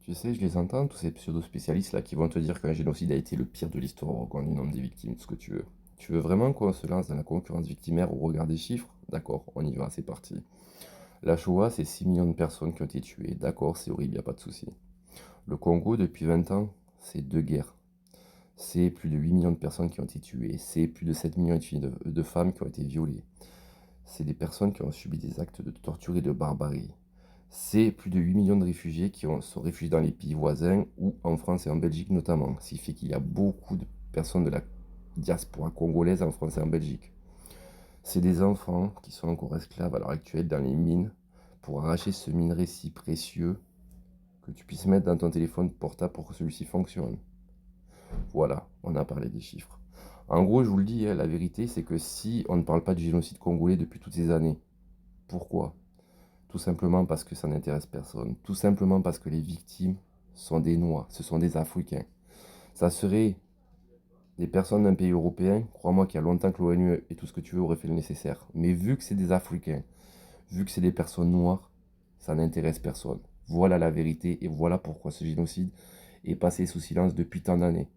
Tu sais, je les entends, tous ces pseudo-spécialistes là qui vont te dire qu'un génocide a été le pire de l'histoire au regard du nombre des victimes, tout ce que tu veux. Tu veux vraiment qu'on se lance dans la concurrence victimaire au regard des chiffres? D'accord, on y va, c'est parti. La Shoah, c'est 6 millions de personnes qui ont été tuées. D'accord, c'est horrible, y a pas de souci. Le Congo, depuis 20 ans, c'est deux guerres. C'est plus de 8 millions de personnes qui ont été tuées. C'est plus de 7 millions et demi de femmes qui ont été violées. C'est des personnes qui ont subi des actes de torture et de barbarie. C'est plus de 8 millions de réfugiés sont réfugiés dans les pays voisins ou en France et en Belgique notamment. Ce qui fait qu'il y a beaucoup de personnes de la diaspora congolaise en France et en Belgique. C'est des enfants qui sont encore esclaves à l'heure actuelle dans les mines pour arracher ce minerai si précieux que tu puisses mettre dans ton téléphone portable pour que celui-ci fonctionne. Voilà, on a parlé des chiffres. En gros, je vous le dis, la vérité, c'est que si on ne parle pas du génocide congolais depuis toutes ces années, pourquoi? Tout simplement parce que ça n'intéresse personne. Tout simplement parce que les victimes sont des Noirs, ce sont des Africains. Ça serait des personnes d'un pays européen, crois-moi qu'il y a longtemps que l'ONU et tout ce que tu veux aurait fait le nécessaire. Mais vu que c'est des Africains, vu que c'est des personnes noires, ça n'intéresse personne. Voilà la vérité et voilà pourquoi ce génocide est passé sous silence depuis tant d'années.